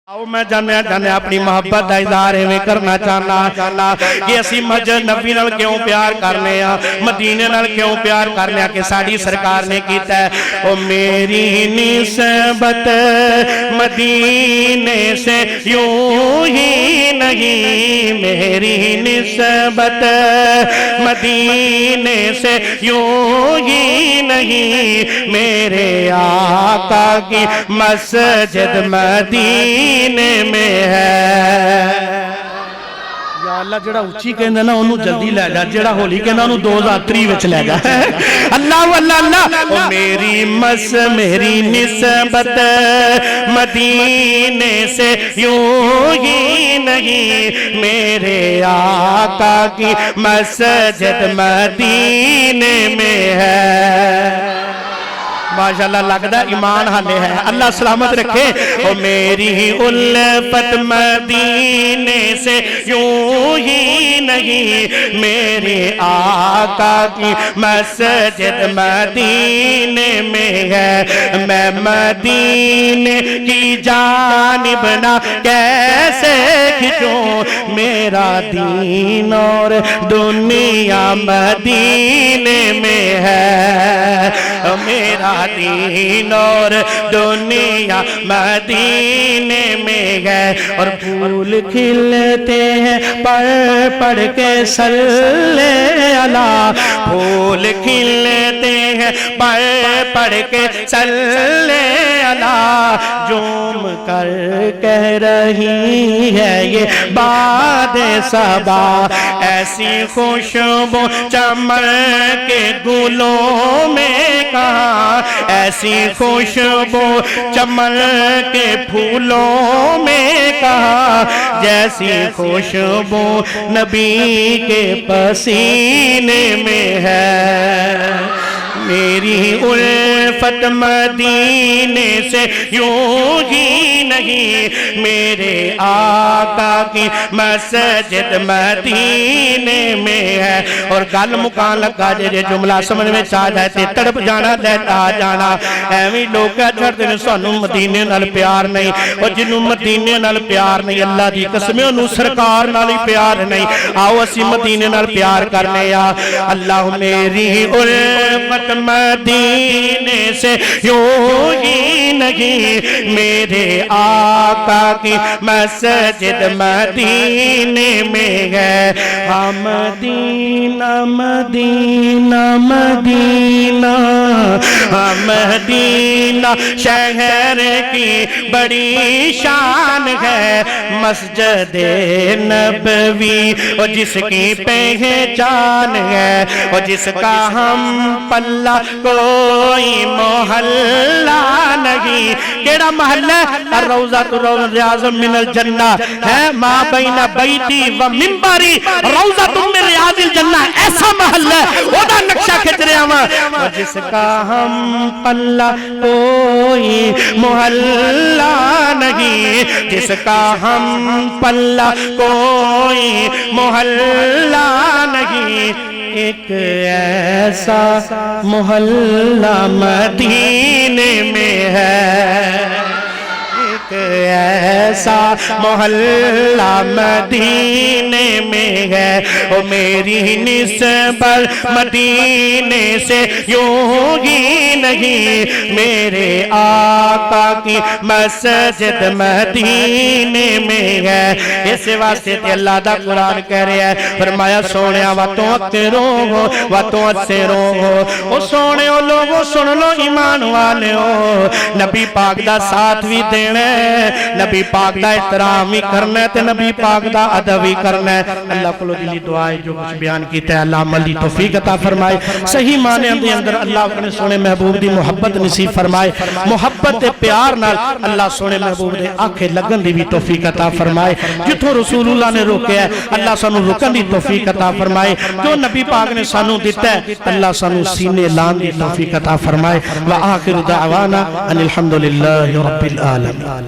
آؤ میں جانے اپنی محبت دا اظہار میں کرنا چاہنا کہ اسی مسجد نبی نال کیوں پیار کرنے ہیں، مدینے نال کیوں پیار کرنے ہیں کہ ساڑی سرکار نے کیتا ہے او میری نسبت مدینے سے یوں ہی نہیں، میری نسبت مدینے سے یوں ہی نہیں، میرے آقا کی مسجد مدینے میں ہے۔ یا اللہ جڑا اچھی کہندے نا انہوں جلدی لے جا، جڑا ہولی کہندہ انہوں 2003 وچ لے جا۔ اللہ اللہ میری نسبت مدینے سے یوں ہی نہیں، میرے آقا کی مسجد مدینے میں ہے۔ ماشاءاللہ لگتا ایمان حالے ہے، اللہ سلامت رکھے۔ او میری الفت مدینے سے یوں ہی نہیں، میرے آقا کی مسجد مدینے میں ہے۔ میں مدینے کی جانب نہ کیسے کھچوں، میرا دین اور دنیا مدینے میں ہے، میرا دین اور دنیا مدینے میں ہے۔ اور پھول کھلتے ہیں پڑھ کے صلی اللہ، پھول کھلتے ہیں پڑھ کے صلی اللہ، جوم کر کہہ رہی ہے یہ باد صبا، ایسی خوشبو چمن کے گلوں میں کہاں، ایسی خوشبو چمن کے پھولوں میں کہاں، جیسی خوشبو نبی کے پسینے میں ہے۔ میری الفت مدینے سے یوں ہی نہیں، میرے آقا کی مسجد مدینے میں ہے۔ اور گل مکان لگا جے جملہ سمجھ میں چاہ جائے تے تڑپ جانا لیتا جانا، ایویں لوگ چھڑتے ہیں سانوں مدینے نال پیار نہیں، اور جنوں مدینے نال پیار نہیں اللہ دی قسم انہوں سرکار نال پیار نہیں۔ آؤ اسی مدینے نال پیار کرنے یا اللہ میری الفت مدینے سے یوں ہی نہیں، میرے آقا کی مسجد مدینے میں ہے۔ مدینہ مدینہ مدینہ مدینہ شہر کی بڑی شان ہے، مسجد نبوی اور جس کی پہچان ہے، اور جس کا ہم پلہ کوئی محلہ نہیں۔ کیڑا محلہ ہے؟ روضۃ ریاض من الجنہ ہے، ما بین بیتی و منبری روضۃ من ریاض الجنہ، ایسا محلہ ہے وہاں نقشہ کھچ رہے ہیں، اور جس کا ہم پلہ کوئی محلہ نہیں، جس کا ہم پلہ کوئی محلہ نہیں۔ ایک ایسا محلہ مدینے میں ہے، ایک ایسا محلہ مدینے میں ہے۔ او میری نسبت مدینے سے یوں ہی نہیں، میرے آقا کی مسجد مدینے میں ہے۔ اس واسطے تے اللہ دا قرآن کہہ رہا ہے، فرمایا سونیا واتوں اکرو ہو واتوں اتسرو ہو۔ او سونے او لوگوں سن لو ایمان والے ہو، نبی پاک دا ساتھ بھی دینا ہے، نبی پاک دا احترام بھی کرنا ہے تے نبی پاک دا ادب بھی کرنا ہے۔ اللہ کو دلی دعائے جو کچھ بیان کیتا ہے اللہ عمل دی توفیق عطا فرمائے، صحیح معنی اندے اندر اللہ اپنے سونے محبوب دی محبت نصیب فرمائے، محبت تے پیار نال اللہ سونے محبوب دے آنکھیں لگن دی بھی توفیق عطا فرمائے۔ جتھوں رسول اللہ نے روکے ہے اللہ سانو رکن دی توفیق عطا فرمائے، جو نبی پاک نے سانو دیتا ہے اللہ سانو سینے لان دی توفیق عطا فرمائے۔ وآخر دعوانا ان الحمدللہ رب العالمین۔